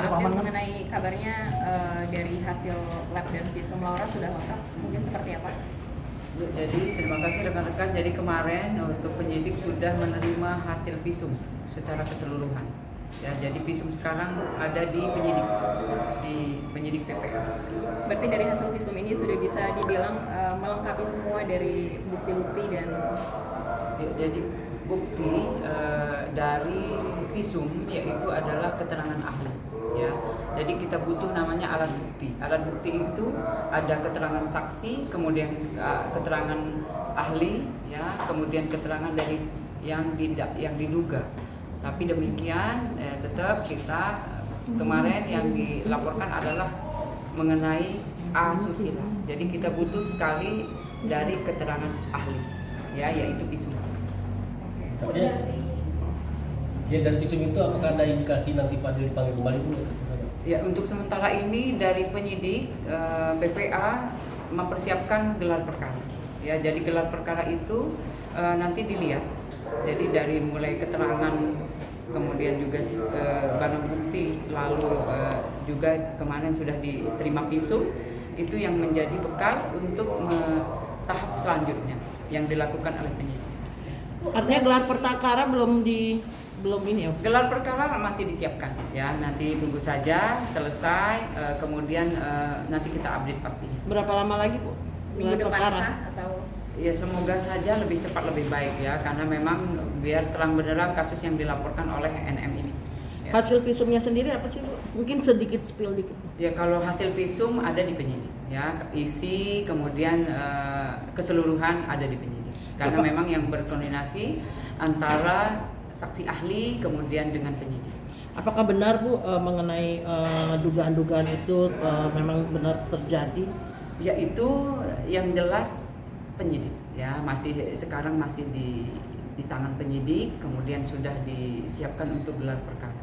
update mengenai kabarnya dari hasil lab dan visum Laura sudah lengkap, mungkin seperti apa? Ya, jadi terima kasih rekan-rekan. Jadi kemarin untuk penyidik sudah menerima hasil visum secara keseluruhan. Ya, jadi visum sekarang ada di penyidik PPA. Berarti dari hasil visum ini sudah bisa dibilang melengkapi semua dari bukti-bukti dan Ya, jadi bukti dari visum yaitu adalah keterangan ahli. Ya, jadi kita butuh namanya alat bukti. Alat bukti itu ada keterangan saksi, kemudian keterangan ahli, ya, kemudian keterangan dari yang diduga. Tapi demikian tetap kita kemarin yang dilaporkan adalah mengenai asusila. Jadi kita butuh sekali dari keterangan ahli, ya, yaitu visum. Ya, dari visum itu apakah ada indikasi nanti Fadil dipanggil kembali Bu? Ya, untuk sementara ini dari penyidik PPA mempersiapkan gelar perkara. Ya, jadi gelar perkara itu nanti dilihat. Jadi dari mulai keterangan, kemudian juga barang bukti, lalu juga kemarin sudah diterima visum, itu yang menjadi bekal untuk tahap selanjutnya yang dilakukan oleh penyidik. Artinya gelar perkara belum ini ya? Gelar perkara masih disiapkan, ya, nanti tunggu saja selesai, kemudian nanti kita update pastinya. Berapa lama lagi Bu? minggu Gelar depan perkara? kah, atau Ya, semoga saja lebih cepat lebih baik, ya, karena memang biar terang benderang kasus yang dilaporkan oleh NM ini. Ya. Hasil visumnya sendiri apa sih Bu? Mungkin sedikit spill dikit. Ya, kalau hasil visum ada di penyidik, ya, isi kemudian keseluruhan ada di penyidik. Karena memang yang berkoordinasi antara saksi ahli kemudian dengan penyidik. Apakah benar Bu mengenai dugaan-dugaan itu memang benar terjadi? Ya, itu yang jelas penyidik, ya, sekarang masih di tangan penyidik, kemudian sudah disiapkan untuk gelar perkara.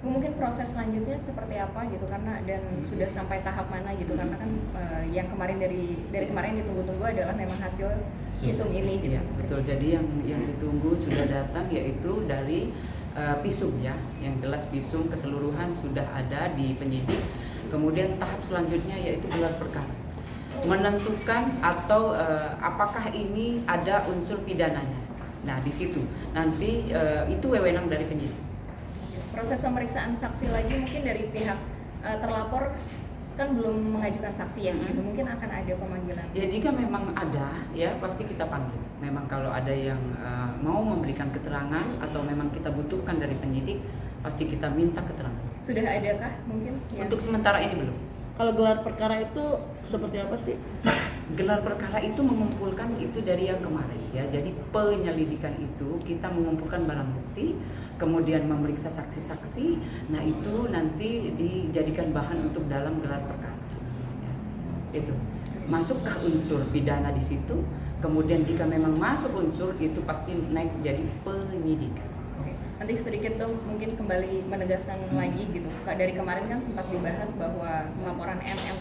Bu, mungkin proses selanjutnya seperti apa gitu, karena dan sudah sampai tahap mana gitu, karena kan yang kemarin dari kemarin ditunggu-tunggu adalah memang hasil visum ini gitu. Iya, betul. Jadi yang ditunggu sudah datang, yaitu dari visum, ya, yang jelas visum keseluruhan sudah ada di penyidik. Kemudian tahap selanjutnya yaitu gelar perkara, menentukan atau apakah ini ada unsur pidananya. Nah, di situ nanti itu wewenang dari penyidik. Proses pemeriksaan saksi lagi mungkin dari pihak terlapor kan belum mengajukan saksi ya, gitu. Mungkin akan ada pemanggilan. Ya, jika memang ada, ya, pasti kita panggil. Memang kalau ada yang mau memberikan keterangan atau memang kita butuhkan dari penyidik, pasti kita minta keterangan. Sudah adakah mungkin? Untuk sementara ini belum. Kalau gelar perkara itu seperti apa sih? Gelar perkara itu mengumpulkan itu dari yang kemarin, ya. Jadi penyelidikan itu kita mengumpulkan barang bukti, kemudian memeriksa saksi-saksi. Nah, itu nanti dijadikan bahan untuk dalam gelar perkara. Ya, itu. Masukkah unsur pidana di situ? Kemudian jika memang masuk unsur itu pasti naik jadi penyidikan. Oke. Nanti sedikit dong mungkin kembali menegaskan lagi gitu. Dari kemarin kan sempat dibahas bahwa laporan MM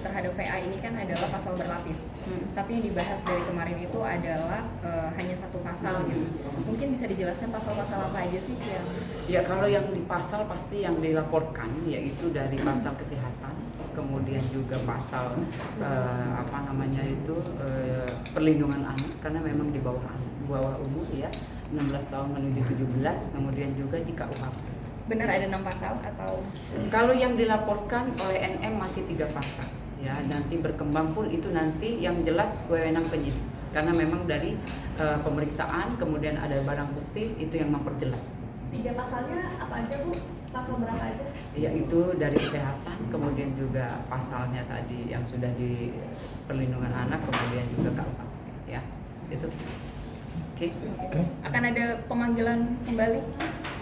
terhadap VA ini kan adalah pasal berlapis. Tapi yang dibahas dari kemarin itu adalah hanya satu pasal gitu. Mungkin bisa dijelaskan pasal-pasal apa aja sih yang? Ya, kalau yang di pasal pasti yang dilaporkan yaitu dari pasal kesehatan, kemudian juga pasal perlindungan anak, karena memang di bawah umur, ya, 16 tahun menuju 17, kemudian juga di KUHP. Benar ada 6 pasal atau? Kalau yang dilaporkan oleh NM masih 3 pasal, ya, nanti berkembang pun itu nanti yang jelas wewenang penyidik, karena memang dari pemeriksaan kemudian ada barang bukti itu yang memperjelas. 3 pasalnya apa aja Bu? Pasal berapa aja? Ya, itu dari kesehatan, kemudian juga pasalnya tadi yang sudah di perlindungan anak, kemudian juga KUHP, ya, itu. Oke. Akan ada pemanggilan kembali?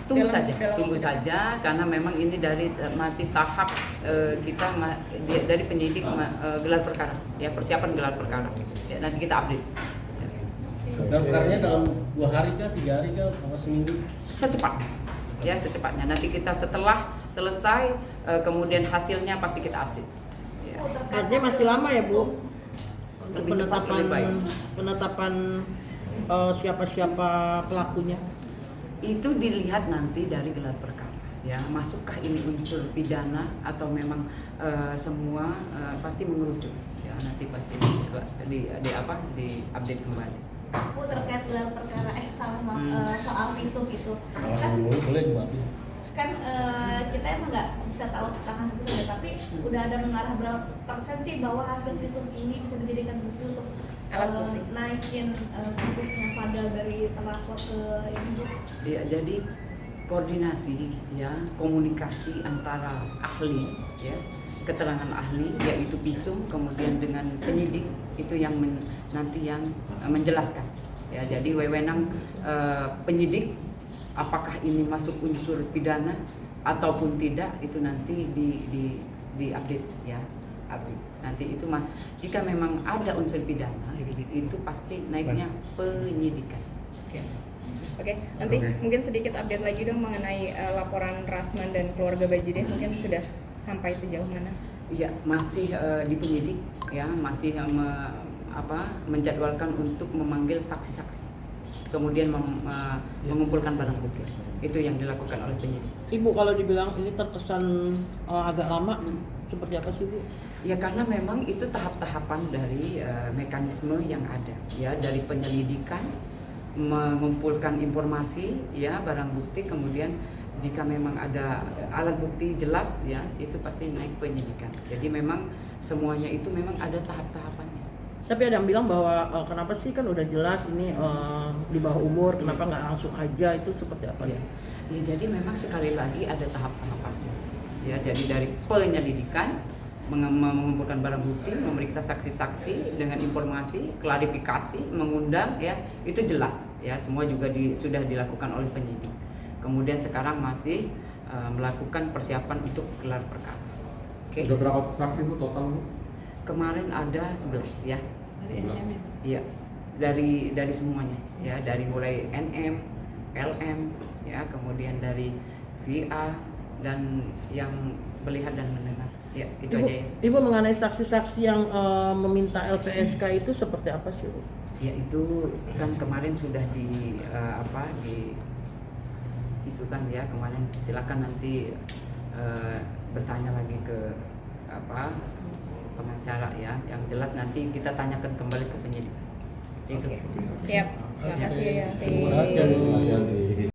Tunggu saja, karena memang ini dari masih tahap kita dari penyidik gelar perkara, ya, persiapan gelar perkara. Ya, nanti kita update. Ya. Gelar perkaranya dalam 2 hari kah, 3 hari kah, atau seminggu? Secepatnya, ya, secepatnya. Nanti kita setelah selesai kemudian hasilnya pasti kita update. Ya. Artinya masih lama ya Bu? Lebih cepat, lebih baik. Penetapan siapa-siapa pelakunya? Itu dilihat nanti dari gelar perkara. ya masukkah ini unsur pidana atau memang semua pasti mengerucut ya, nanti pasti di update kembali. Bu, terkait gelar perkara soal visum itu kan Boleh dimaafin. kita emang nggak bisa tahu tentang hasil visum ya, tapi udah ada mengarah berapa persen sih bahwa hasil visum ini bisa dijadikan bukti untuk alat bukti naikin statusnya Fadel dari terlapor ke ini Bu? Ya, jadi koordinasi ya, komunikasi antara ahli ya, keterangan ahli yaitu visum kemudian dengan penyidik itu yang nanti yang menjelaskan ya. Jadi wewenang penyidik apakah ini masuk unsur pidana ataupun tidak itu nanti di update ya. Nanti itu jika memang ada unsur pidana itu pasti naiknya penyidikan. Oke, nanti mungkin sedikit update lagi dong mengenai laporan Rasman dan keluarga Bajideh, mungkin sudah sampai sejauh mana? Iya, masih di penyidik ya, masih menjadwalkan untuk memanggil saksi-saksi, kemudian mengumpulkan barang bukti. Itu yang dilakukan oleh penyidik. Ibu, kalau dibilang ini terkesan agak lama, seperti apa sih Bu? Ya karena memang itu tahap-tahapan dari mekanisme yang ada ya, dari penyelidikan, mengumpulkan informasi ya, barang bukti, kemudian jika memang ada alat bukti jelas ya, itu pasti naik penyidikan. Jadi memang semuanya itu memang ada tahap-tahapannya. Tapi ada yang bilang bahwa kenapa sih kan udah jelas ini di bawah umur, kenapa nggak langsung aja, itu seperti apa Ya. ya? Ya jadi memang sekali lagi ada tahap-tahapannya. Ya jadi dari penyelidikan, mengumpulkan barang bukti, memeriksa saksi-saksi dengan informasi, klarifikasi, mengundang ya, itu jelas ya, semua juga sudah dilakukan oleh penyidik. Kemudian sekarang masih melakukan persiapan untuk gelar perkara. Oke. Ada berapa saksi Bu total Bu? Kemarin ada 11 ya. 11. Iya. Dari semuanya ya, dari mulai NM, LM ya, kemudian dari VA dan yang melihat dan mendengar. Ya, itu Ibu, aja ya. Ibu mengenai saksi-saksi yang meminta LPSK itu seperti apa sih Bu? Ya itu kan kemarin sudah itu kan ya, kemarin silakan nanti bertanya lagi ke pengacara ya. Yang jelas nanti kita tanyakan kembali ke penyidik. Itu. Siap, terima kasih ya. Terima kasih.